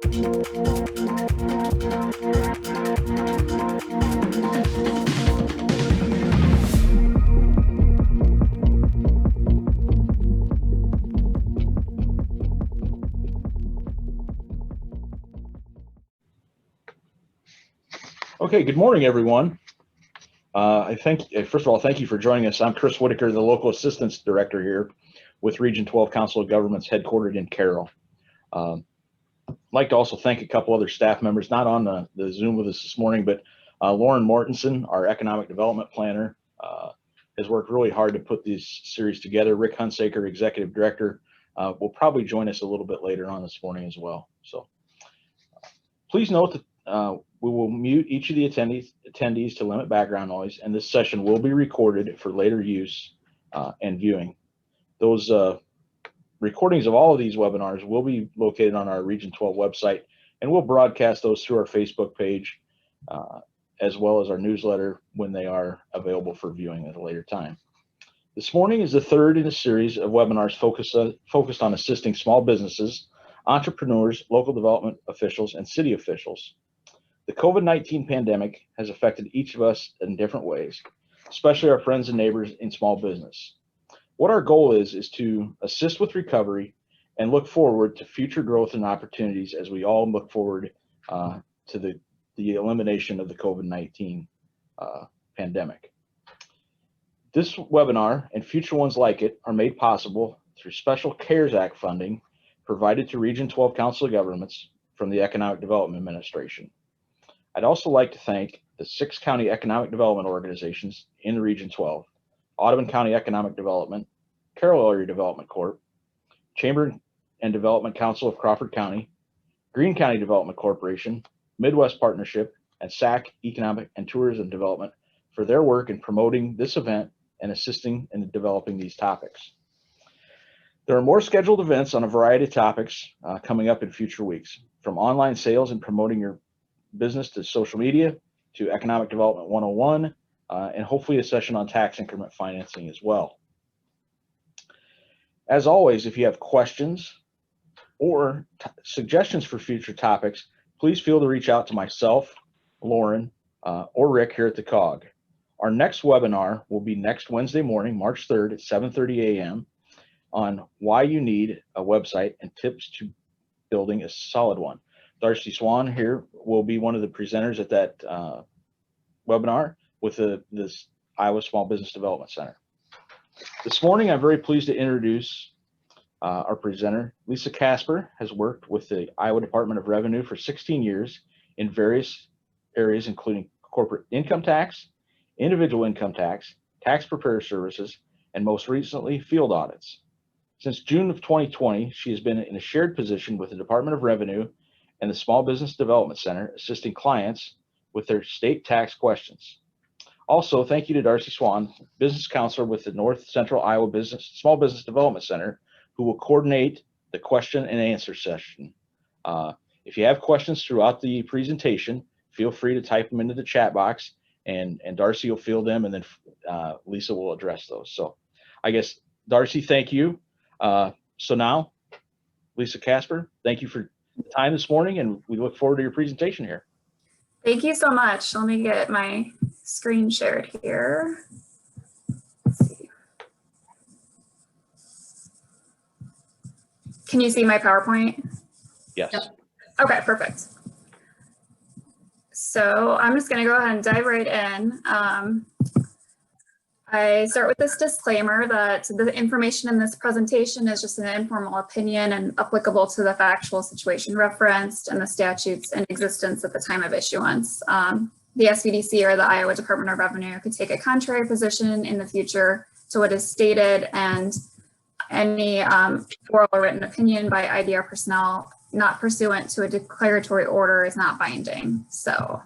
Okay, good morning, everyone. First of all, thank you for joining us. I'm Chris Whitaker, the Local Assistance Director here with Region 12 Council of Governments headquartered in Carroll. I'd like to also thank a couple other staff members, not on the Zoom with us this morning, but Lauren Mortensen, our Economic Development Planner, has worked really hard to put this series together. Rick Hunsaker, Executive Director, will probably join us a little bit later on this morning as well. So please note that we will mute each of the attendees to limit background noise, and this session will be recorded for later use and viewing. Those recordings of all of these webinars will be located on our Region 12 website, and we'll broadcast those through our Facebook page as well as our newsletter when they are available for viewing at a later time. This morning is the third in a series of webinars focused on assisting small businesses, entrepreneurs, local development officials, and city officials. The COVID-19 pandemic has affected each of us in different ways, especially our friends and neighbors in small business. What our goal is to assist with recovery and look forward to future growth and opportunities as we all look forward to the elimination of the COVID-19 pandemic. This webinar and future ones like it are made possible through special CARES Act funding provided to Region 12 Council of Governments from the Economic Development Administration. I'd also like to thank the 6 county economic development organizations in Region 12, Audubon County Economic Development, Carroll Area Development Corp., Chamber and Development Council of Crawford County, Greene County Development Corporation, Midwest Partnership, and SAC Economic and Tourism Development for their work in promoting this event and assisting in developing these topics. There are more scheduled events on a variety of topics coming up in future weeks, from online sales and promoting your business to social media to Economic Development 101, and hopefully a session on tax increment financing as well. As always, if you have questions or suggestions for future topics, please feel to reach out to myself, Lauren, or Rick here at the COG. Our next webinar will be next Wednesday morning, March 3rd at 7:30 a.m. on why you need a website and tips to building a solid one. Darcy Swan here will be one of the presenters at that webinar with this Iowa Small Business Development Center. This morning, I'm very pleased to introduce our presenter. Lisa Casper has worked with the Iowa Department of Revenue for 16 years in various areas, including corporate income tax, individual income tax, tax preparer services, and most recently, field audits. Since June of 2020, she has been in a shared position with the Department of Revenue and the Small Business Development Center, assisting clients with their state tax questions. Also, thank you to Darcy Swan, Business Counselor with the North Central Iowa Small Business Development Center, who will coordinate the question and answer session. If you have questions throughout the presentation, feel free to type them into the chat box, and Darcy will field them, and then Lisa will address those. So I guess, Darcy, thank you. So now, Lisa Casper, thank you for the time this morning, and we look forward to your presentation here. Thank you so much. Let me get my screen shared here. Let's see. Can you see my PowerPoint? Yes. Yep. Okay, perfect. So I'm just going to go ahead and dive right in. I start with this disclaimer that the information in this presentation is just an informal opinion and applicable to the factual situation referenced and the statutes in existence at the time of issuance. The SBDC or the Iowa Department of Revenue could take a contrary position in the future to what is stated, and any oral or written opinion by IDR personnel not pursuant to a declaratory order is not binding. So,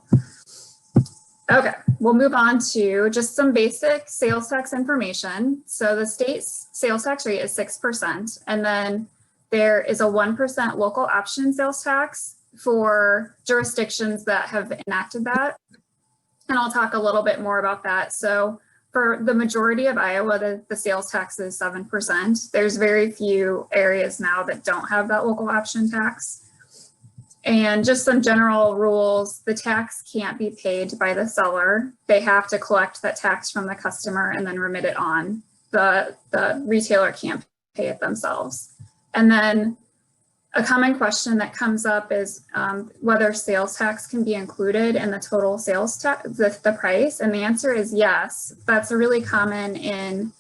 okay, we'll move on to just some basic sales tax information. So the state's sales tax rate is 6%, and then there is a 1% local option sales tax for jurisdictions that have enacted that. And I'll talk a little bit more about that. So for the majority of Iowa, the sales tax is 7%. There's very few areas now that don't have that local option tax. And just some general rules, the tax can't be paid by the seller. They have to collect that tax from the customer and then remit it on. The retailer can't pay it themselves. And then a common question that comes up is whether sales tax can be included in the total sales tax, the price. And the answer is yes. That's really common in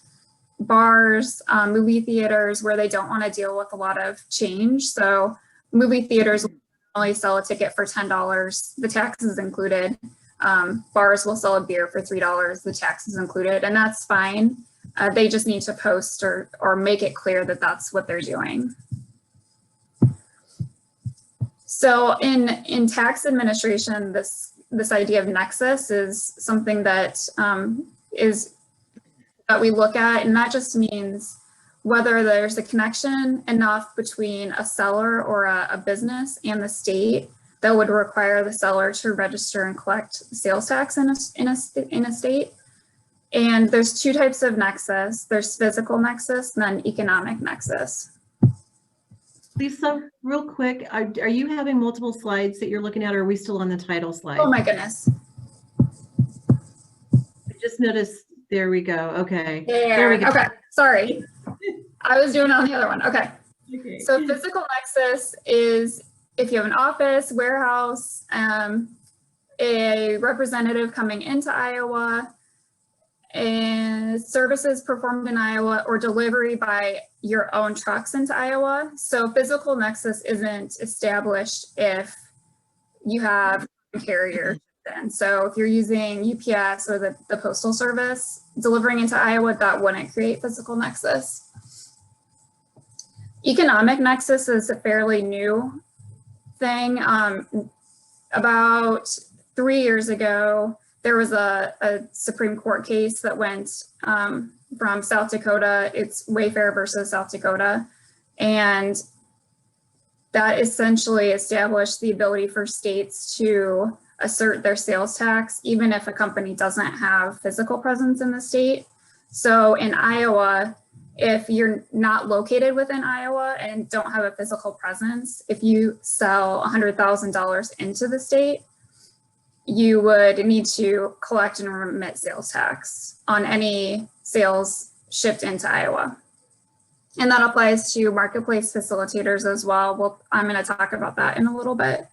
bars, movie theaters, where they don't want to deal with a lot of change. So movie theaters will only sell a ticket for $10, the tax is included. Bars will sell a beer for $3, the tax is included, and that's fine. They just need to post or make it clear that that's what they're doing. So in tax administration, this idea of nexus is something that that we look at, and that just means whether there's a connection enough between a seller or a business and the state that would require the seller to register and collect sales tax in a state. And there's two types of nexus. There's physical nexus and then economic nexus. Lisa, real quick, are you having multiple slides that you're looking at, or are we still on the title slide? Oh my goodness. I just noticed, there we go. Okay. There we go. Okay, sorry. I was doing it on the other one. Okay. So physical nexus is if you have an office, warehouse, a representative coming into Iowa, and services performed in Iowa, or delivery by your own trucks into Iowa. So physical nexus isn't established if you have a carrier. And so if you're using UPS or the Postal Service delivering into Iowa, that wouldn't create physical nexus. Economic nexus is a fairly new thing. About 3 years ago, there was a Supreme Court case that went from South Dakota. It's Wayfair versus South Dakota. And that essentially established the ability for states to assert their sales tax, even if a company doesn't have physical presence in the state. So in Iowa, if you're not located within Iowa and don't have a physical presence, if you sell $100,000 into the state, you would need to collect and remit sales tax on any sales shipped into Iowa. And that applies to marketplace facilitators as well. Well, I'm going to talk about that in a little bit.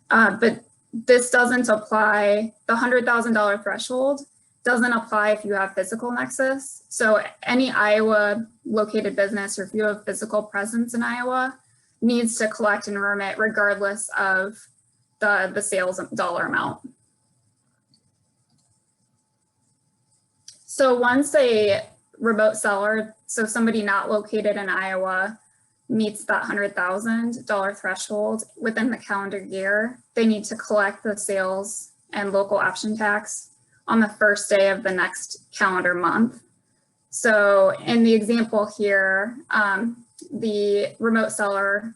But this doesn't apply, the $100,000 threshold doesn't apply if you have physical nexus. So any Iowa located business, or if you have physical presence in Iowa, needs to collect and remit regardless of the sales dollar amount. So once a remote seller, so somebody not located in Iowa, meets that $100,000 threshold within the calendar year, they need to collect the sales and local option tax on the first day of the next calendar month. So in the example here, the remote seller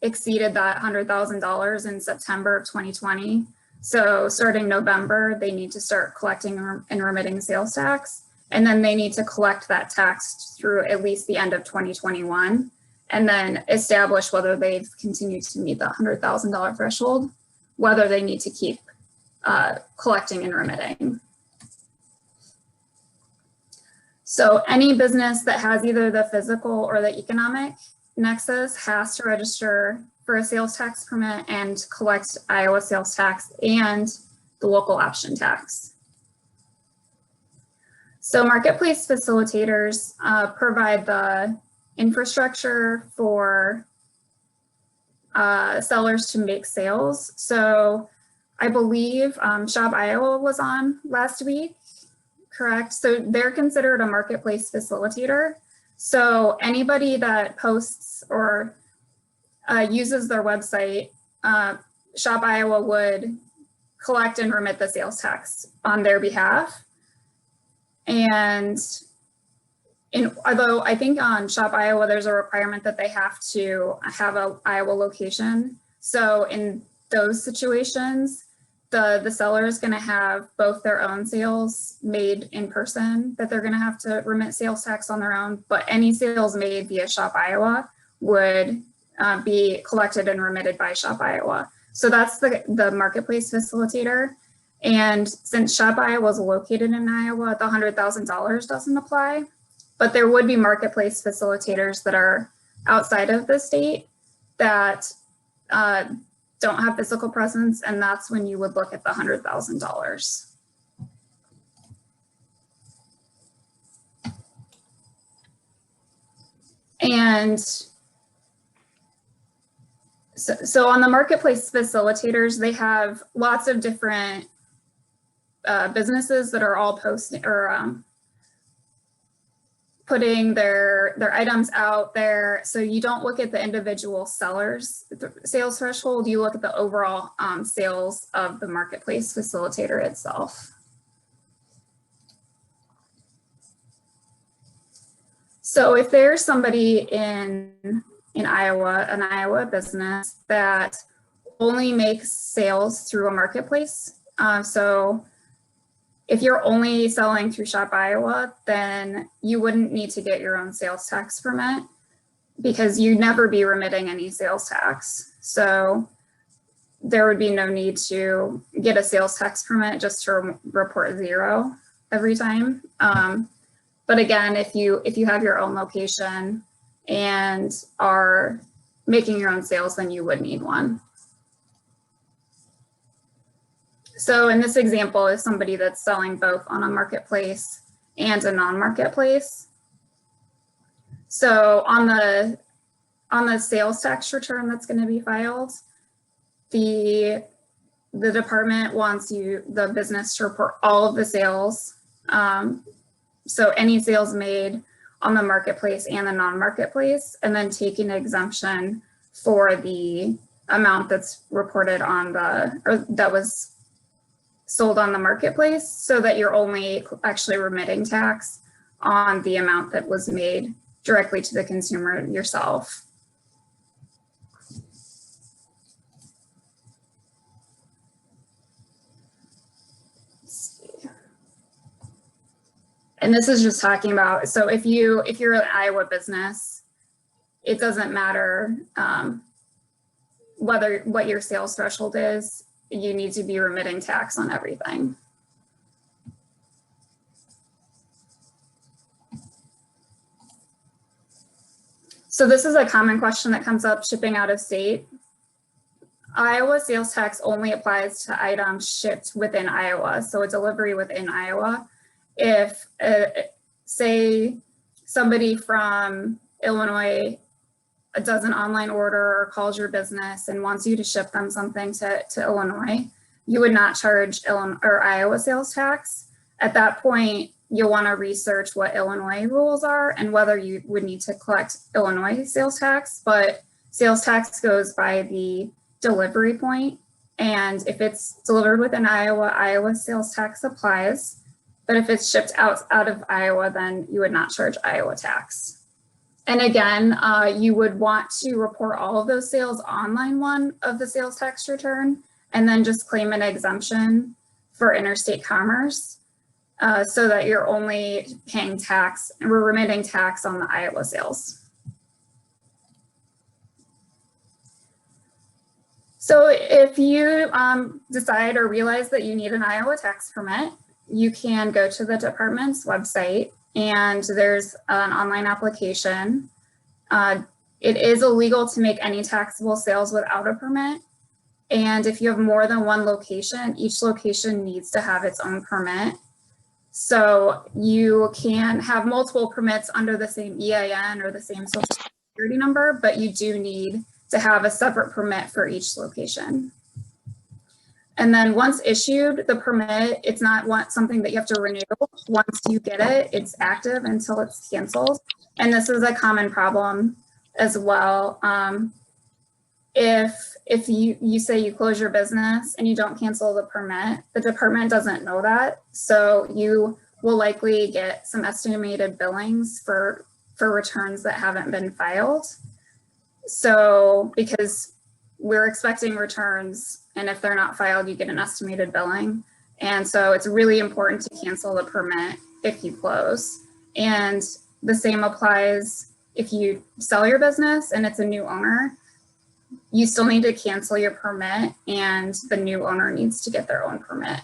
exceeded that $100,000 in September of 2020. So starting November, they need to start collecting and remitting sales tax. And then they need to collect that tax through at least the end of 2021, and then establish whether they've continued to meet the $100,000 threshold, whether they need to keep collecting and remitting. So any business that has either the physical or the economic nexus has to register for a sales tax permit and collect Iowa sales tax and the local option tax. So marketplace facilitators provide the infrastructure for sellers to make sales. So I believe Shop Iowa was on last week, correct? So they're considered a marketplace facilitator. So anybody that posts or uses their website, Shop Iowa would collect and remit the sales tax on their behalf. And although I think on Shop Iowa, there's a requirement that they have to have an Iowa location. So in those situations, the seller is going to have both their own sales made in person that they're going to have to remit sales tax on their own, but any sales made via Shop Iowa would be collected and remitted by Shop Iowa. So that's the marketplace facilitator. And since Shop Iowa is located in Iowa, the $100,000 doesn't apply, but there would be marketplace facilitators that are outside of the state that don't have physical presence, and that's when you would look at the $100,000. And so on the marketplace facilitators, they have lots of different businesses that are all posting or putting their items out there. So you don't look at the individual sellers sales threshold, you look at the overall sales of the marketplace facilitator itself. So if there's somebody in Iowa, an Iowa business that only makes sales through a marketplace, so if you're only selling through Shop Iowa, then you wouldn't need to get your own sales tax permit because you'd never be remitting any sales tax. So there would be no need to get a sales tax permit just to report 0 every time. But again, if you have your own location and are making your own sales, then you would need one. So in this example is somebody that's selling both on a marketplace and a non-marketplace. So on the sales tax return that's going to be filed, the department wants the business to report all of the sales. So any sales made on the marketplace and the non-marketplace, and then take an exemption for the amount that's reported on or that was sold on the marketplace, so that you're only actually remitting tax on the amount that was made directly to the consumer yourself. And this is just talking about, so if you're an Iowa business, it doesn't matter what your sales threshold is, you need to be remitting tax on everything. So this is a common question that comes up shipping out of state. Iowa sales tax only applies to items shipped within Iowa, so a delivery within Iowa. If, say, somebody from Illinois does an online order or calls your business and wants you to ship them something to Illinois, you would not charge Iowa sales tax. At that point, you'll want to research what Illinois rules are and whether you would need to collect Illinois sales tax, but sales tax goes by the delivery point. And if it's delivered within Iowa, Iowa sales tax applies. But if it's shipped out of Iowa, then you would not charge Iowa tax. And again, you would want to report all of those sales on line 1 of the sales tax return, and then just claim an exemption for interstate commerce so that you're only paying tax and we're remitting tax on the Iowa sales. So if you decide or realize that you need an Iowa tax permit, you can go to the department's website and there's an online application. It is illegal to make any taxable sales without a permit. And if you have more than one location, each location needs to have its own permit. So you can have multiple permits under the same EIN or the same social security number, but you do need to have a separate permit for each location. And then once issued, the permit, it's not something that you have to renew. Once you get it, it's active until it's canceled. And this is a common problem as well. If you say you close your business and you don't cancel the permit, the department doesn't know that. So you will likely get some estimated billings for returns that haven't been filed. So because we're expecting returns, and if they're not filed, you get an estimated billing. And so it's really important to cancel the permit if you close. And the same applies if you sell your business and it's a new owner. you still need to cancel your permit and the new owner needs to get their own permit.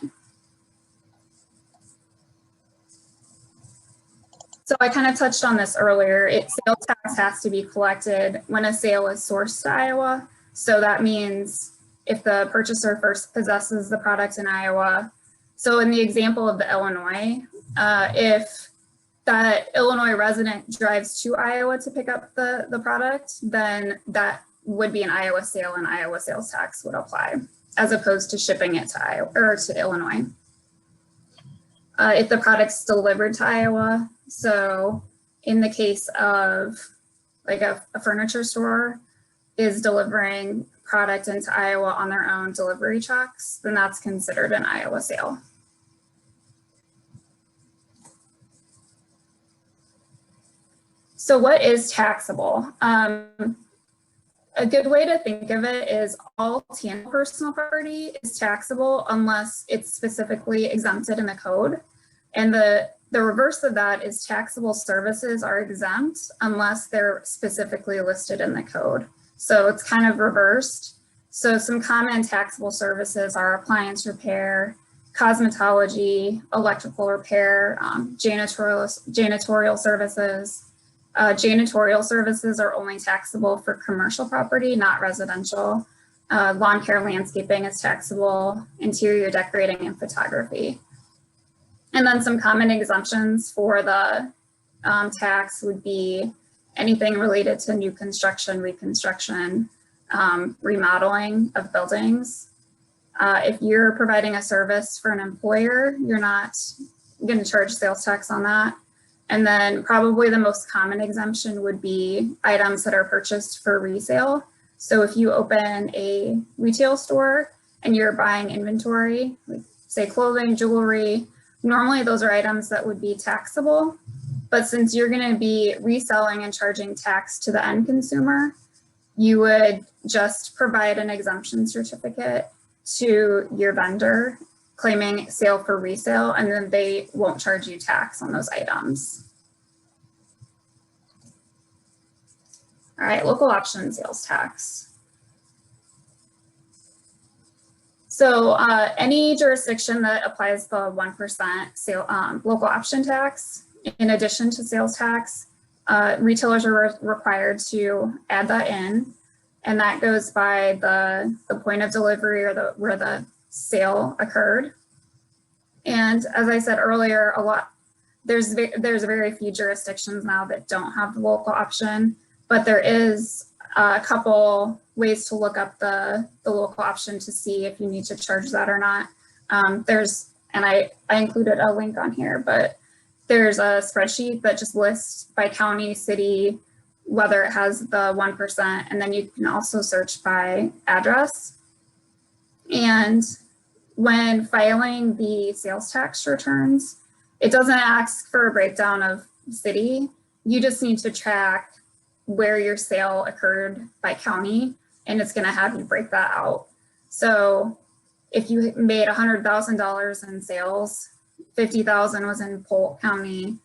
So I kind of touched on this earlier. Sales tax has to be collected when a sale is sourced to Iowa. So that means if the purchaser first possesses the product in Iowa. So in the example of the Illinois, if that Illinois resident drives to Iowa to pick up the product, then that would be an Iowa sale and Iowa sales tax would apply, as opposed to shipping it to Iowa or to Illinois. If the product's delivered to Iowa, so in the case of like a furniture store is delivering product into Iowa on their own delivery trucks, then that's considered an Iowa sale. So what is taxable? A good way to think of it is all tangible personal property is taxable unless it's specifically exempted in the code. And the reverse of that is taxable services are exempt unless they're specifically listed in the code. So it's kind of reversed. So some common taxable services are appliance repair, cosmetology, electrical repair, janitorial services. Janitorial services are only taxable for commercial property, not residential. Lawn care landscaping is taxable, interior decorating and photography. And then some common exemptions for the tax would be anything related to new construction, reconstruction, remodeling of buildings. If you're providing a service for an employer, you're not going to charge sales tax on that. And then probably the most common exemption would be items that are purchased for resale. So if you open a retail store and you're buying inventory, like say clothing, jewelry, normally those are items that would be taxable. But since you're going to be reselling and charging tax to the end consumer, you would just provide an exemption certificate to your vendor claiming sale for resale, and then they won't charge you tax on those items. All right, local option sales tax. So any jurisdiction that applies the 1% local option tax, in addition to sales tax, retailers are required to add that in, and that goes by the point of delivery or where the sale occurred. And as I said earlier, there's very few jurisdictions now that don't have the local option, but there is a couple ways to look up the local option to see if you need to charge that or not. And I included a link on here, but there's a spreadsheet that just lists by county, city, whether it has the 1%, and then you can also search by address. And when filing the sales tax returns, it doesn't ask for a breakdown of city. You just need to track where your sale occurred by county, and it's going to have you break that out. So if you made $100,000 in sales, 50,000 was in Polk County,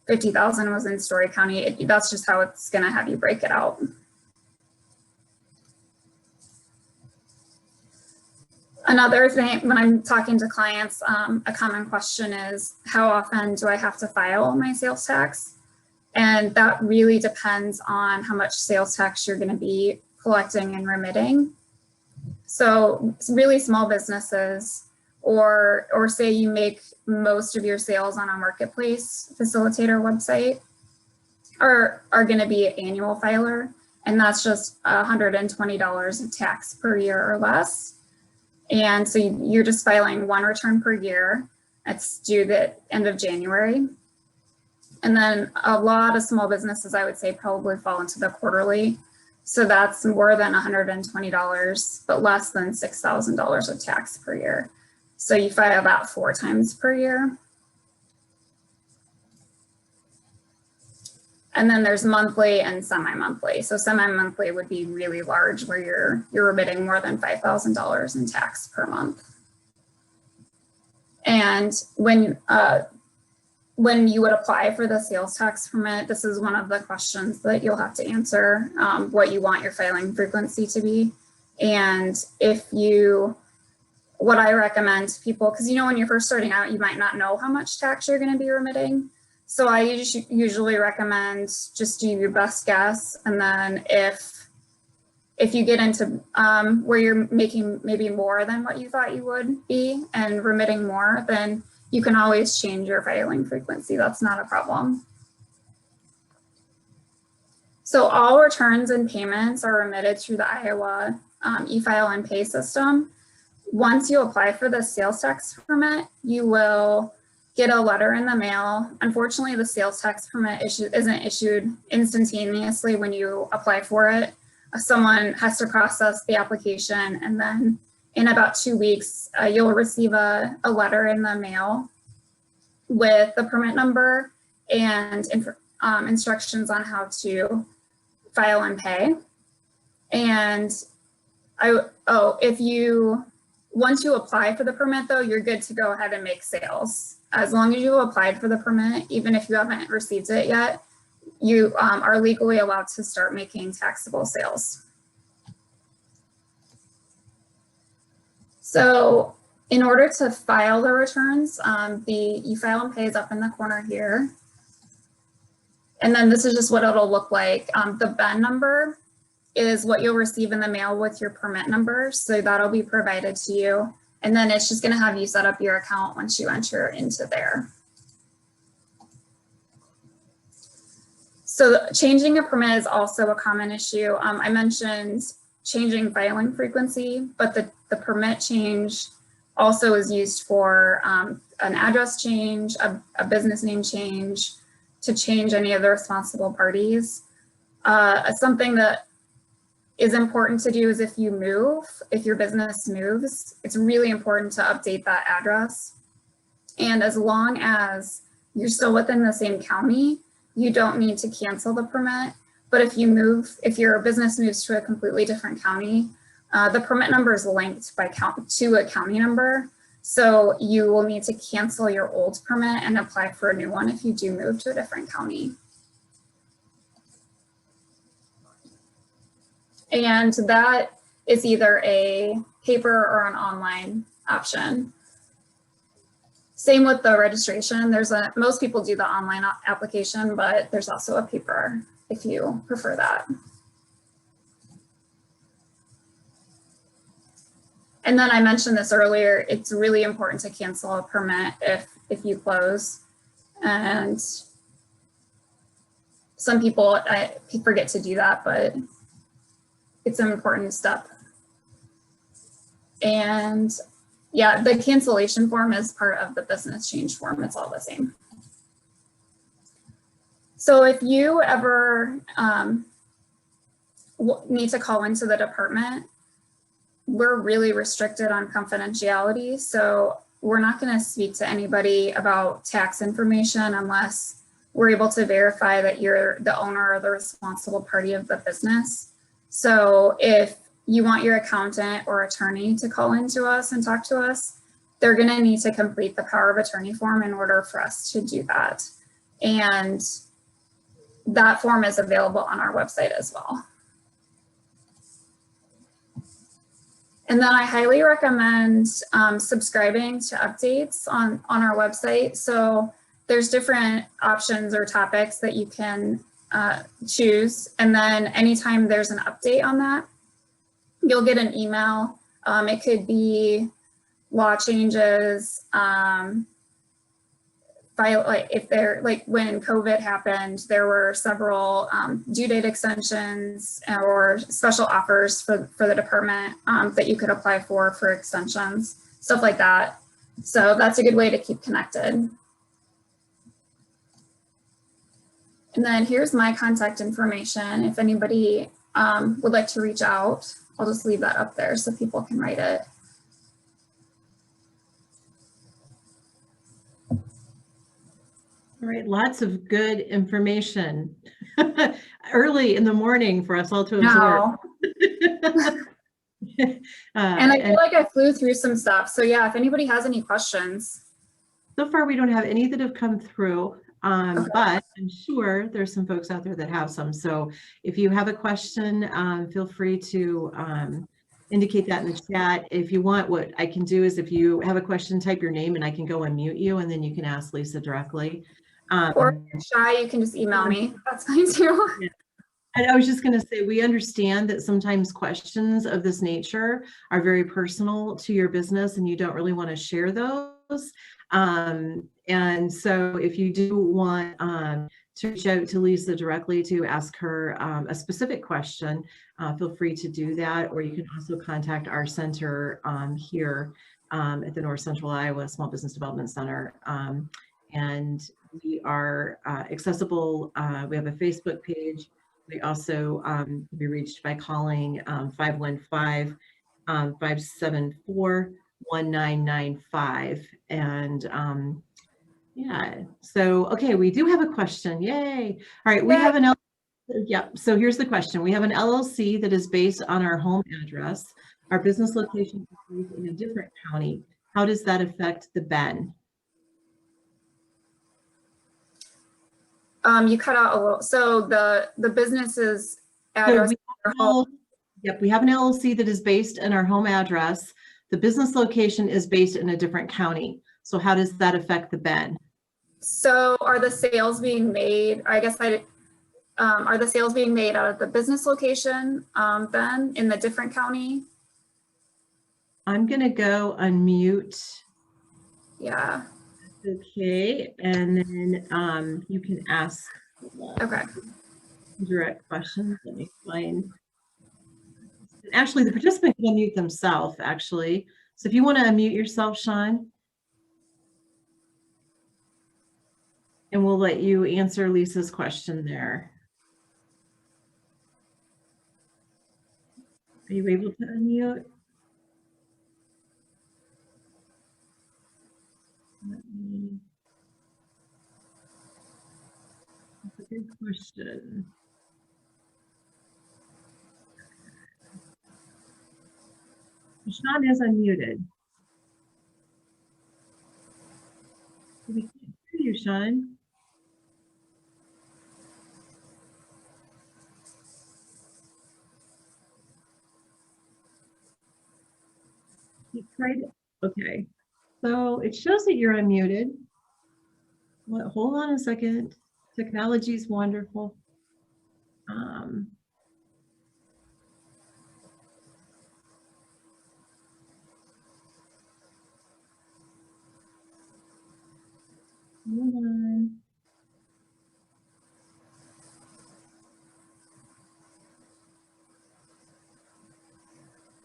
50,000 was in Story County. That's just how it's going to have you break it out. Another thing, when I'm talking to clients, a common question is, how often do I have to file my sales tax? And that really depends on how much sales tax you're going to be collecting and remitting. So really small businesses, or say you make most of your sales on a marketplace facilitator website, are going to be an annual filer, and that's just $120 of tax per year or less. And so you're just filing one return per year. It's due the end of January. And then a lot of small businesses, I would say, probably fall into the quarterly. So that's more than $120, but less than $6,000 of tax per year. So you file that 4 times per year. And then there's monthly and semi-monthly. So semi-monthly would be really large, where you're remitting more than $5,000 in tax per month. And when when you would apply for the sales tax permit, this is one of the questions that you'll have to answer, what you want your filing frequency to be. And what I recommend to people, because when you're first starting out, you might not know how much tax you're going to be remitting. So I usually recommend just do your best guess. And then if you get into where you're making maybe more than what you thought you would be and remitting more, then you can always change your filing frequency. That's not a problem. So all returns and payments are remitted through the Iowa e-file and pay system. Once you apply for the sales tax permit, you will get a letter in the mail. Unfortunately, the sales tax permit isn't issued instantaneously when you apply for it. Someone has to process the application, and then in about 2 weeks, you'll receive a letter in the mail with the permit number and instructions on how to file and pay. And once you apply for the permit though, you're good to go ahead and make sales. As long as you applied for the permit, even if you haven't received it yet, you are legally allowed to start making taxable sales. So in order to file the returns, the e-file and pay is up in the corner here. And then this is just what it'll look like. The BEN number is what you'll receive in the mail with your permit number. So that'll be provided to you. And then it's just gonna have you set up your account once you enter into there. So changing a permit is also a common issue. I mentioned changing filing frequency, but the permit change also is used for an address change, a business name change, to change any of the responsible parties. Something that is important to do is if your business moves, it's really important to update that address. And as long as you're still within the same county, you don't need to cancel the permit. But if your business moves to a completely different county, the permit number is linked to a county number. So you will need to cancel your old permit and apply for a new one if you do move to a different county. And that is either a paper or an online option. Same with the registration. Most people do the online application, but there's also a paper if you prefer that. And then I mentioned this earlier, it's really important to cancel a permit if you close. And some people forget to do that, but it's an important step. And yeah, the cancellation form is part of the business change form. It's all the same. So if you ever need to call into the department, we're really restricted on confidentiality. So we're not going to speak to anybody about tax information unless we're able to verify that you're the owner or the responsible party of the business. So if you want your accountant or attorney to call into us and talk to us, they're going to need to complete the power of attorney form in order for us to do that. And that form is available on our website as well. And then I highly recommend subscribing to updates on our website. So there's different options or topics that you can choose. And then anytime there's an update on that, you'll get an email. It could be law changes, when COVID happened, there were several due date extensions or special offers for the department that you could apply for extensions, stuff like that. So that's a good way to keep connected. And then here's my contact information. If anybody would like to reach out, I'll just leave that up there so people can write it. All right, lots of good information early in the morning for us all to absorb. And I feel like I flew through some stuff. So yeah, if anybody has any questions. So far, we don't have any that have come through, Okay. but I'm sure there's some folks out there that have some. So if you have a question, feel free to indicate that in the chat. If you want, what I can do is if you have a question, type your name and I can go unmute you and then you can ask Lisa directly. Or if you're shy, you can just email me. That's fine too. Yeah. And I was just going to say, we understand that sometimes questions of this nature are very personal to your business and you don't really want to share those. And so if you do want to reach out to Lisa directly to ask her a specific question, feel free to do that. Or you can also contact our center here at the North Central Iowa Small Business Development Center. And we are accessible. We have a Facebook page. We also can be reached by calling 515-574-1995. And yeah, so, okay, we do have a question. Yay. All right, we have an, yeah, so here's the question. We have an LLC that is based on our home address. Our business location is in a different county. How does that affect the BEN? You cut out a little. So the business's address. Yep, we have an LLC that is based in our home address. The business location is based in a different county. So how does that affect the BEN? So are the sales being made? I guess are the sales being made out of the business location then in the different county? I'm gonna go unmute. Yeah. Okay, and then you can ask Okay. direct questions. Let me find. Actually, the participant can unmute themselves, actually. So if you want to unmute yourself, Sean, and we'll let you answer Lisa's question there. Are you able to unmute? That's a good question. Sean is unmuted. We can't hear you, Sean. You tried it. Okay. So it shows that you're unmuted. Well, hold on a second. Technology is wonderful. Hold on.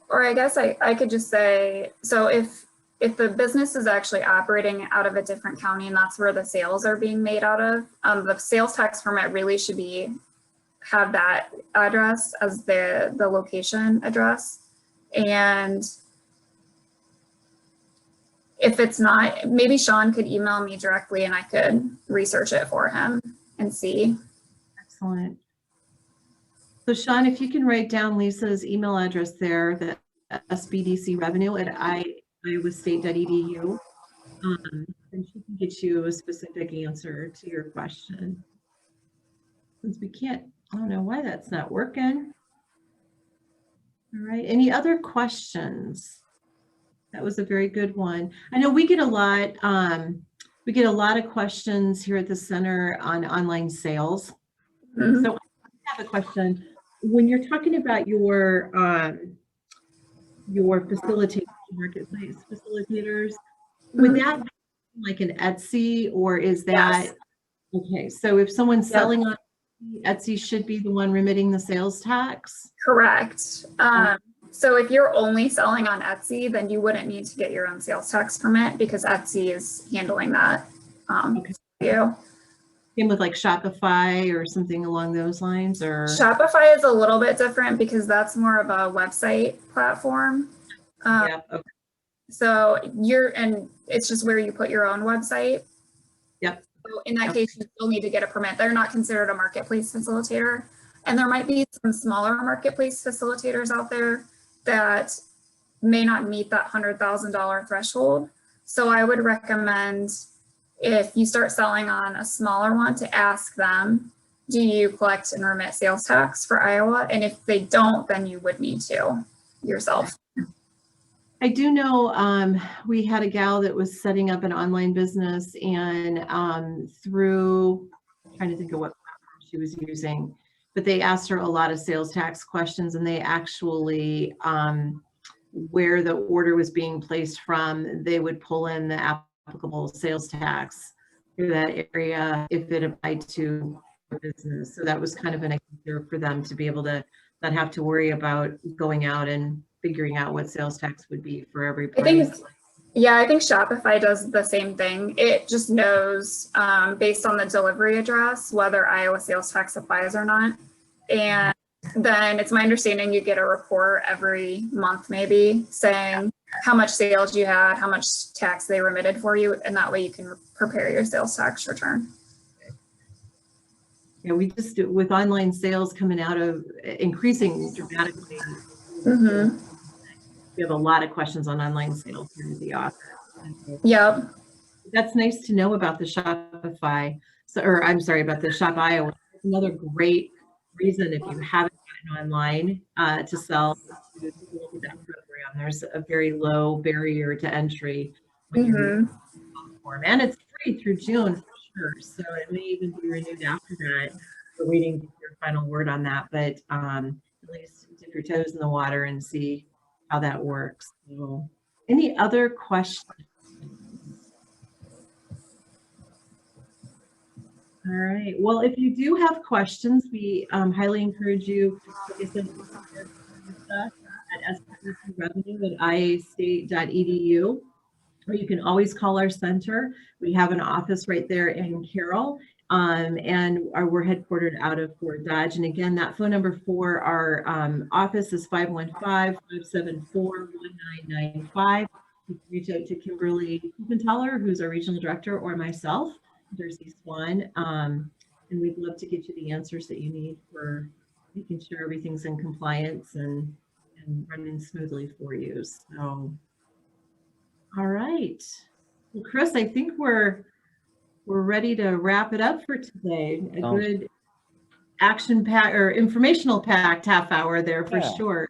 Or I guess I could just say, so if the business is actually operating out of a different county and that's where the sales are being made out of, the sales tax permit really should have that address as the location address. And if it's not, maybe Sean could email me directly and I could research it for him and see. Excellent. So Sean, if you can write down Lisa's email address there, the sbdcrevenue@iowastate.edu, and she can get you a specific answer to your question. Since we can't, I don't know why that's not working. All right, any other questions? That was a very good one. I know we get a lot of questions here at the center on online sales. Mm-hmm. So I have a question. When you're talking about your facilitators, marketplace facilitators, would that be like an Etsy, or is that, yes. Okay, so if someone's selling on Etsy should be the one remitting the sales tax? Correct. So if you're only selling on Etsy, then you wouldn't need to get your own sales tax permit because Etsy is handling that okay. for you. Same with like Shopify or something along those lines, or? Shopify is a little bit different because that's more of a website platform. Yeah, okay. So and it's just where you put your own website. Yep. So in that case, you still need to get a permit. They're not considered a marketplace facilitator. And there might be some smaller marketplace facilitators out there that may not meet that $100,000 threshold. So I would recommend if you start selling on a smaller one, to ask them, do you collect and remit sales tax for Iowa? And if they don't, then you would need to yourself. I do know we had a gal that was setting up an online business, and through, trying to think of what platform she was using, but they asked her a lot of sales tax questions, and they actually, where the order was being placed from, they would pull in the applicable sales tax through that area if it applied to business. So that was kind of an idea for them to be able to not have to worry about going out and figuring out what sales tax would be for every party. I think Shopify does the same thing. It just knows based on the delivery address whether Iowa sales tax applies or not. And then it's my understanding you get a report every month maybe saying how much sales you had, how much tax they remitted for you, and that way you can prepare your sales tax return. Yeah, we just, with online sales coming out of increasing dramatically, we have a lot of questions on online sales here at the office. Yep. That's nice to know about the Shopify, or I'm sorry, about the Shop Iowa. Another great reason, if you haven't gotten online to sell, to look at that program. There's a very low barrier to entry when you're using the platform, and it's free through June for sure. So it may even be renewed after that. We're waiting to hear final word on that, but at least dip your toes in the water and see how that works. So, any other questions? All right. Well, if you do have questions, we highly encourage you to send us at sbcrevenue@iastate.edu, or you can always call our center. We have an office right there in Carroll, and we're headquartered out of Fort Dodge. And again, that phone number for our office is 515-574-1995. You can reach out to Kimberly Kupenthaler, who's our regional director, or myself, Darcy Swan, and we'd love to get you the answers that you need for making sure everything's in compliance and running smoothly for you. So, all right. Well, Chris, I think we're ready to wrap it up for today. A good action-packed or informational-packed half hour there for sure.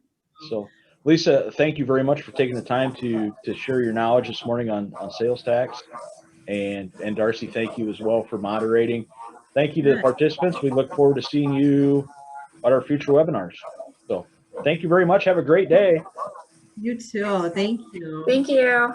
So, Lisa, thank you very much for taking the time to share your knowledge this morning on sales tax. And Darcy, thank you as well for moderating. Thank you to the participants. We look forward to seeing you at our future webinars. So thank you very much. Have a great day. You too. Thank you. Thank you.